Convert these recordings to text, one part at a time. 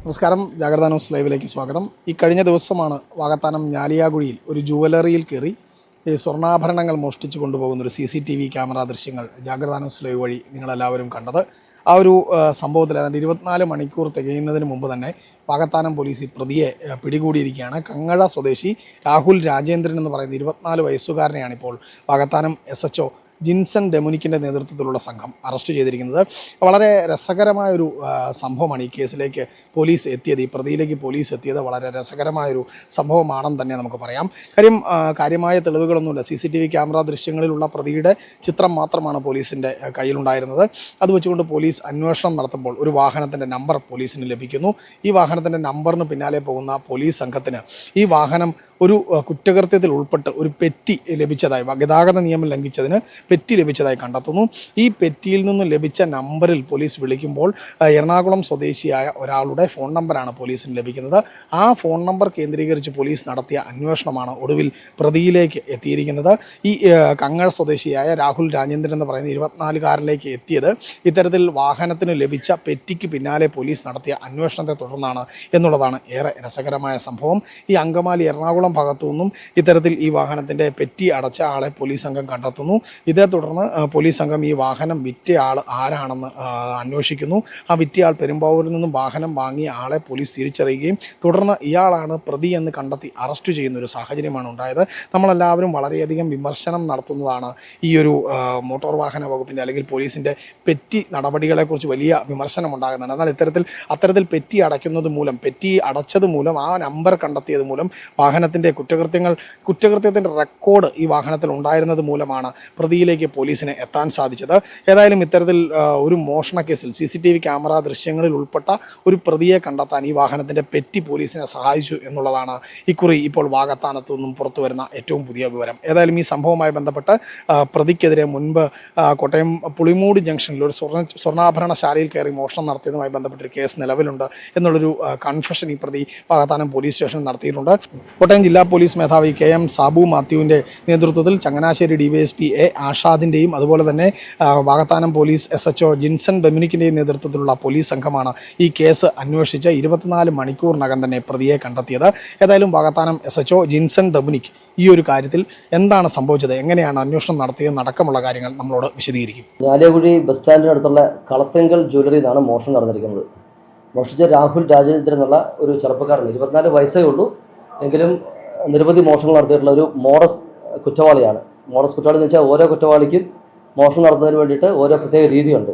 നമസ്കാരം. ജാഗ്രത ന്യൂസ് ലൈവിലേക്ക് സ്വാഗതം. ഈ കഴിഞ്ഞ ദിവസമാണ് വാകത്താനം ഞാലിയാകുഴിയിൽ ഒരു ജുവലറിയിൽ കയറി സ്വർണ്ണാഭരണങ്ങൾ മോഷ്ടിച്ചു കൊണ്ടുപോകുന്ന ഒരു CCTV ക്യാമറ ദൃശ്യങ്ങൾ ജാഗ്രത ന്യൂസ് ലൈവ് വഴി നിങ്ങളെല്ലാവരും കണ്ടത്. ആ ഒരു സംഭവത്തിൽ ഏതാണ്ട് 24 മണിക്കൂർ തികയുന്നതിന് മുമ്പ് തന്നെ വാകത്താനം പോലീസ് ഈ പ്രതിയെ പിടികൂടിയിരിക്കുകയാണ്. കങ്ങഴ സ്വദേശി രാഹുൽ രാജേന്ദ്രൻ എന്ന് പറയുന്ന 24 വയസ്സുകാരനെയാണ് ഇപ്പോൾ വാകത്താനം SHO ജിൻസൺ ഡെമുനിക്കിൻ്റെ നേതൃത്വത്തിലുള്ള സംഘം അറസ്റ്റ് ചെയ്തിരിക്കുന്നത്. വളരെ രസകരമായൊരു സംഭവമാണ് ഈ കേസിലേക്ക് പോലീസ് എത്തിയത്. ഈ പ്രതിയിലേക്ക് പോലീസ് എത്തിയത് വളരെ രസകരമായൊരു സംഭവമാണെന്ന് തന്നെ നമുക്ക് പറയാം. കാര്യമായ തെളിവുകളൊന്നുമില്ല. CCTV ക്യാമറ ദൃശ്യങ്ങളിലുള്ള പ്രതിയുടെ ചിത്രം മാത്രമാണ് പോലീസിൻ്റെ കയ്യിലുണ്ടായിരുന്നത്. അത് വെച്ചുകൊണ്ട് പോലീസ് അന്വേഷണം നടത്തുമ്പോൾ ഒരു വാഹനത്തിൻ്റെ നമ്പർ പോലീസിന് ലഭിക്കുന്നു. ഈ വാഹനത്തിൻ്റെ നമ്പറിന് പിന്നാലെ പോകുന്ന പോലീസ് സംഘത്തിന് ഈ വാഹനം ഒരു കുറ്റകൃത്യത്തിൽ ഉൾപ്പെട്ട് ഒരു പെറ്റി ലഭിച്ചതായി, ഗതാഗത നിയമം ലംഘിച്ചതിന് പെറ്റി ലഭിച്ചതായി കണ്ടെത്തുന്നു. ഈ പെറ്റിയിൽ നിന്ന് ലഭിച്ച നമ്പറിൽ പോലീസ് വിളിക്കുമ്പോൾ എറണാകുളം സ്വദേശിയായ ഒരാളുടെ ഫോൺ നമ്പറാണ് പോലീസിന് ലഭിക്കുന്നത്. ആ ഫോൺ നമ്പർ കേന്ദ്രീകരിച്ച് പോലീസ് നടത്തിയ അന്വേഷണമാണ് ഒടുവിൽ പ്രതിയിലേക്ക് എത്തിയിരിക്കുന്നത്. ഈ കങ്ങഴ സ്വദേശിയായ രാഹുൽ രാജേന്ദ്രൻ എന്ന് പറയുന്ന 24-കാരനിലേക്ക് എത്തിയത് ഇത്തരത്തിൽ വാഹനത്തിന് ലഭിച്ച പെറ്റിക്ക് പിന്നാലെ പോലീസ് നടത്തിയ അന്വേഷണത്തെ തുടർന്നാണ് എന്നുള്ളതാണ് ഏറെ രസകരമായ സംഭവം. ഈ അങ്കമാലി എറണാകുളം ഭാഗത്തു നിന്നും ഇത്തരത്തിൽ ഈ വാഹനത്തിൻ്റെ പെറ്റി അടച്ച ആളെ പോലീസ് സംഘം കണ്ടെത്തുന്നു. ഇതേ തുടർന്ന് പോലീസ് സംഘം ഈ വാഹനം വിറ്റ ആൾ ആരാണെന്ന് അന്വേഷിക്കുന്നു. ആ വിറ്റയാൾ പെരുമ്പാവൂരിൽ നിന്നും വാഹനം വാങ്ങിയ ആളെ പോലീസ് തിരിച്ചറിയുകയും തുടർന്ന് ഇയാളാണ് പ്രതി എന്ന് കണ്ടെത്തി അറസ്റ്റ് ചെയ്യുന്ന ഒരു സാഹചര്യമാണ് ഉണ്ടായത്. നമ്മളെല്ലാവരും വളരെയധികം വിമർശനം നടത്തുന്നതാണ് ഈ ഒരു മോട്ടോർ വാഹന വകുപ്പിൻ്റെ അല്ലെങ്കിൽ പോലീസിൻ്റെ പെറ്റി നടപടികളെക്കുറിച്ച് വലിയ വിമർശനം ഉണ്ടാകുന്നുണ്ട്. എന്നാൽ അത്തരത്തിൽ പെറ്റി അടയ്ക്കുന്നത് മൂലം, പെറ്റി അടച്ചത് മൂലം, ആ നമ്പർ കണ്ടെത്തിയത് മൂലം വാഹനത്തിൻ്റെ കുറ്റകൃത്യത്തിൻ്റെ റെക്കോർഡ് ഈ വാഹനത്തിൽ ഉണ്ടായിരുന്നത് മൂലമാണ് പ്രതിയിലേക്ക് പോലീസിന് എത്താൻ സാധിച്ചത്. ഏതായാലും ഇത്തരത്തിൽ ഒരു മോഷണ കേസിൽ CCTV ക്യാമറ ദൃശ്യങ്ങളിൽ ഉൾപ്പെട്ട ഒരു പ്രതിയെ കണ്ടെത്താൻ ഈ വാഹനത്തിൻ്റെ പെറ്റി പോലീസിനെ സഹായിച്ചു എന്നുള്ളതാണ് ഇക്കുറി ഇപ്പോൾ വാകത്താനത്തു നിന്നും പുറത്തു വരുന്ന ഏറ്റവും പുതിയ വിവരം. ഏതായാലും ഈ സംഭവവുമായി ബന്ധപ്പെട്ട് പ്രതിക്കെതിരെ മുൻപ് കോട്ടയം പുളിമൂട് ജംഗ്ഷനിൽ ഒരു സ്വർണ്ണാഭരണശാലയിൽ കയറി മോഷണം നടത്തിയതുമായി ബന്ധപ്പെട്ടൊരു കേസ് നിലവിലുണ്ട് എന്നുള്ളൊരു കൺഫഷൻ ഈ പ്രതി വാകത്താനം പോലീസ് സ്റ്റേഷനിൽ നടത്തിയിട്ടുണ്ട്. കോട്ടയം ജില്ലാ പോലീസ് മേധാവി KM സാബു മാത്യുവിൻ്റെ നേതൃത്വത്തിൽ ചങ്ങനാശ്ശേരി DYSP A ആഷാദിൻ്റെയും അതുപോലെ തന്നെ വാകത്താനം പോലീസ് SHO ജിൻസൺ ഡൊമിനിക്കിൻ്റെയും നേതൃത്വത്തിലുള്ള പോലീസ് സംഘമാണ് ഈ കേസ് അന്വേഷിച്ച് 24 മണിക്കൂറിനകം തന്നെ പ്രതിയെ കണ്ടെത്തിയത്. ഏതായാലും വാകത്താനം SHO ജിൻസൺ ഡൊമിനിക് ഈ ഒരു കാര്യത്തിൽ എന്താണ് സംഭവിച്ചത്, എങ്ങനെയാണ് അന്വേഷണം നടത്തിയത് അടക്കമുള്ള കാര്യങ്ങൾ നമ്മളോട് വിശദീകരിക്കും. ഞാലിയാകുഴി ബസ് സ്റ്റാൻഡിനടുത്തുള്ള കളത്തെങ്കൽ ജ്വല്ലറി എന്നാണ് മോഷണം നടന്നിരിക്കുന്നത്. മോഷ്ടിച്ച രാഹുൽ രാജേന്ദ്രൻ എന്നുള്ള ഒരു ചെറുപ്പക്കാരൻ, 24 വയസ്സേ ഉള്ളൂ, എങ്കിലും നിരവധി മോഷണങ്ങൾ നടത്തിയിട്ടുള്ള ഒരു മോഡസ് കുറ്റവാളിയാണ്. മോഡസ് കുറ്റവാളി എന്ന് വെച്ചാൽ ഓരോ കുറ്റവാളിക്കും മോഷണം നടത്തുന്നതിന് വേണ്ടിയിട്ട് ഓരോ പ്രത്യേക രീതിയുണ്ട്.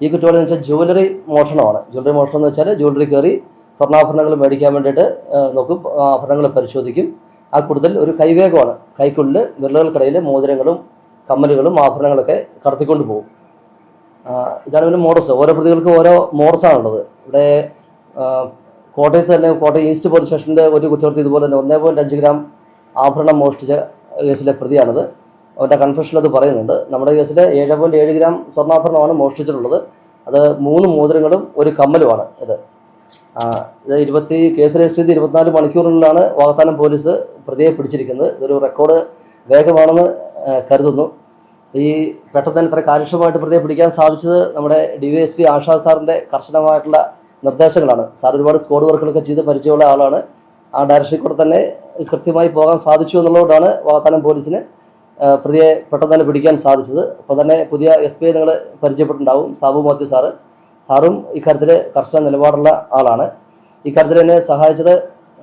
ഈ കുറ്റവാളി എന്ന് വെച്ചാൽ ജ്വല്ലറി മോഷണമാണ്. ജ്വല്ലറി മോഷണം എന്ന് വെച്ചാൽ ജ്വല്ലറി കയറി സ്വർണ്ണാഭരണങ്ങൾ മേടിക്കാൻ വേണ്ടിയിട്ട് നോക്കും, ആഭരണങ്ങൾ പരിശോധിക്കും. ആ കൂടുതൽ ഒരു കൈവേഗമാണ്. കൈക്കുള്ളിൽ വിരലുകൾക്കിടയിൽ മോതിരങ്ങളും കമ്മലുകളും ആഭരണങ്ങളൊക്കെ കടത്തിക്കൊണ്ട് പോകും. ഇതാണ് ഒരു മോഡസ്. ഓരോ പ്രതികൾക്കും ഓരോ മോഡസാണുള്ളത്. ഇവിടെ കോട്ടയത്ത് തന്നെ കോട്ടയം ഈസ്റ്റ് പോലീസ് സ്റ്റേഷൻ്റെ ഒരു കുറ്റകൃത്യം ഇതുപോലെ തന്നെ 1.5 ഗ്രാം ആഭരണം മോഷ്ടിച്ച കേസിലെ പ്രതിയാണിത്. അവൻ്റെ കൺഫെഷനിൽ അത് പറയുന്നുണ്ട്. നമ്മുടെ കേസിൽ 7.7 ഗ്രാം സ്വർണ്ണാഭരണമാണ് മോഷ്ടിച്ചിട്ടുള്ളത്. അത് 3 മോതിരങ്ങളും ഒരു കമ്മലുമാണ്. ഇത് കേസ് രജിസ്റ്റർ ചെയ്ത് 24 മണിക്കൂറിലാണ് വാകത്താനം പോലീസ് പ്രതിയെ പിടിച്ചിരിക്കുന്നത്. ഇതൊരു റെക്കോർഡ് വേഗമാണെന്ന് കരുതുന്നു. ഈ പെട്ടെന്ന് തന്നെ ഇത്ര കാര്യക്ഷമമായിട്ട് പ്രതിയെ പിടിക്കാൻ സാധിച്ചത് നമ്മുടെ DYSP ആഷാദ് സാറിൻ്റെ കർശനമായിട്ടുള്ള നിർദ്ദേശങ്ങളാണ്. സാർ ഒരുപാട് സ്ക്വാഡ് വർക്കുകളൊക്കെ ചെയ്ത് പരിചയമുള്ള ആളാണ്. ആ ഡയറക്ഷനിൽ കൂടെ തന്നെ കൃത്യമായി പോകാൻ സാധിച്ചു എന്നുള്ളതുകൊണ്ടാണ് വാകത്താനം പോലീസിന് പ്രതിയെ പെട്ടെന്ന് തന്നെ പിടിക്കാൻ സാധിച്ചത്. അപ്പോൾ തന്നെ പുതിയ SP നിങ്ങൾ പരിചയപ്പെട്ടിട്ടുണ്ടാവും, സാബു മാത്യു സാറും ഇക്കാര്യത്തിൽ കർശന നിലപാടുള്ള ആളാണ്. ഇക്കാര്യത്തിൽ എന്നെ സഹായിച്ചത്,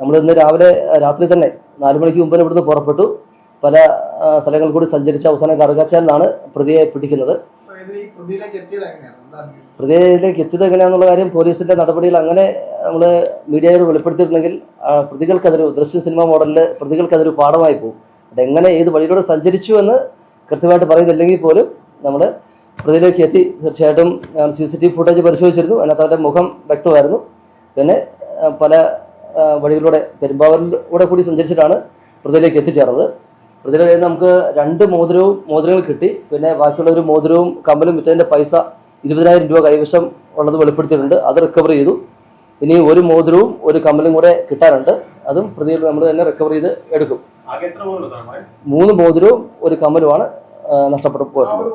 നമ്മൾ ഇന്ന് രാത്രി തന്നെ 4 മണിക്ക് മുമ്പ് ഇവിടുന്ന് പുറപ്പെട്ടു. പല സ്ഥലങ്ങളിൽ കൂടി സഞ്ചരിച്ച അവസാനം കറുകാച്ചാലിലാണ് പ്രതിയെ പിടിക്കുന്നത്. പ്രതിയിലേക്ക് എത്തിയത് എങ്ങനെയാണെന്നുള്ള കാര്യം പോലീസിൻ്റെ നടപടിയിൽ അങ്ങനെ നമ്മൾ മീഡിയയോട് വെളിപ്പെടുത്തിയിട്ടുണ്ടെങ്കിൽ പ്രതികൾക്കതൊരു ദൃശ്യ സിനിമ മോഡലിൽ പ്രതികൾക്കതൊരു പാഠമായി പോകും. അതെങ്ങനെ ഏത് വഴിയിലൂടെ സഞ്ചരിച്ചു എന്ന് കൃത്യമായിട്ട് പറയുന്നില്ലെങ്കിൽ പോലും നമ്മൾ പ്രതിയിലേക്ക് എത്തി. തീർച്ചയായിട്ടും CCTV ഫുട്ടേജ് പരിശോധിച്ചിരുന്നു. അതിനകത്ത് അവരുടെ മുഖം വ്യക്തമായിരുന്നു. പിന്നെ പല വഴികളിലൂടെ പെരുമ്പാവൂരിലൂടെ കൂടി സഞ്ചരിച്ചിട്ടാണ് പ്രതിയിലേക്ക് എത്തിച്ചേർന്നത്. പ്രതിയുടെ കയ്യിൽ നിന്ന് നമുക്ക് 2 മോതിരങ്ങൾ കിട്ടി. പിന്നെ ബാക്കിയുള്ള ഒരു മോതിരവും കമ്മലും വിറ്റതിൻ്റെ പൈസ 20,000 രൂപ കൈവശം ഉള്ളത് വെളിപ്പെടുത്തിയിട്ടുണ്ട്. അത് റിക്കവർ ചെയ്തു. ഇനി ഒരു മോതിരവും ഒരു കമ്മലും കൂടെ കിട്ടാനുണ്ട്. അതും പ്രതിയിൽ നമ്മൾ തന്നെ റിക്കവർ ചെയ്ത് എടുക്കും. 3 മോതിരവും ഒരു കമ്മലുമാണ് നഷ്ടപ്പെട്ടു പോയിട്ടുള്ളത്.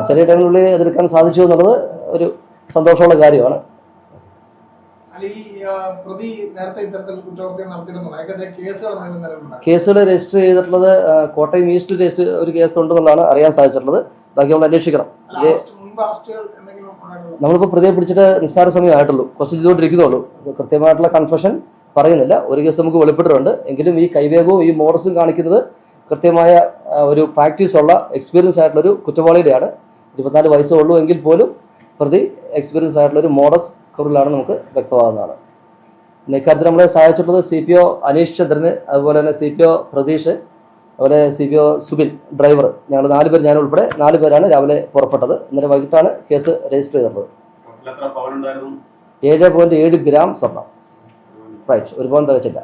ചെറിയ ടൈമിനുള്ളിൽ അതെടുക്കാൻ സാധിച്ചു എന്നുള്ളത് ഒരു സന്തോഷമുള്ള കാര്യമാണ്. പ്രതി നേരത്തെ ഇത്തരത്തിൽ കുറ്റകൃത്യം നടത്തിയിരുന്നുണ്ട്, അയാൾക്കെതിരെ കേസുകൾ നിലവിലുണ്ട്. കേസുകൾ രജിസ്റ്റർ ചെയ്തിട്ടുള്ളത് കോട്ടയം ഈസ്റ്റ് രജിസ്റ്റർ ഒരു കേസ് ഉണ്ടെന്നുള്ളതാണ് അറിയാൻ സാധിച്ചിട്ടുള്ളത്. ബാക്കി നമ്മൾ അന്വേഷിക്കണം. നമ്മളിപ്പോൾ പ്രതിയെ പിടിച്ചിട്ട് നിസ്സാര സമയമായിട്ടുള്ളൂ, ക്വസ്റ്റ്യൻ ചെയ്തുകൊണ്ടിരിക്കുന്നുള്ളൂ. കൃത്യമായിട്ടുള്ള കൺഫഷൻ പറയുന്നില്ല. ഒരു കേസ് നമുക്ക് വെളിപ്പെട്ടിട്ടുണ്ട്. എങ്കിലും ഈ കൈവേഗവും ഈ മോഡസും കാണിക്കുന്നത് കൃത്യമായ ഒരു പ്രാക്ടീസ് ഉള്ള എക്സ്പീരിയൻസ് ആയിട്ടുള്ളൊരു കുറ്റവാളിയുടെയാണ്. 24 വയസ്സേ ഉള്ളൂ എങ്കിൽ പോലും പ്രതി എക്സ്പീരിയൻസ് ആയിട്ടുള്ളൊരു മോഡസ് ക്രിമിനലാണ് നമുക്ക് വ്യക്തമാകുന്നതാണ്. പിന്നെ ഇക്കാര്യത്തിൽ നമ്മളെ സഹായിച്ചിട്ടുള്ളത് CPO അനീഷ് ചന്ദ്രന്, അതുപോലെ തന്നെ CPO പ്രതീഷ്, അതുപോലെ CPO സുബിൻ ഡ്രൈവർ. ഞങ്ങൾ 4 പേർ, ഞാൻ ഉൾപ്പെടെ 4 പേരാണ് രാവിലെ പുറപ്പെട്ടത്. ഇന്നലെ വൈകിട്ടാണ് കേസ് രജിസ്റ്റർ ചെയ്തിട്ടുള്ളത്. 7.7 ഗ്രാം സ്വർണം. റൈറ്റ്, 1 പവൻ തികച്ചില്ല.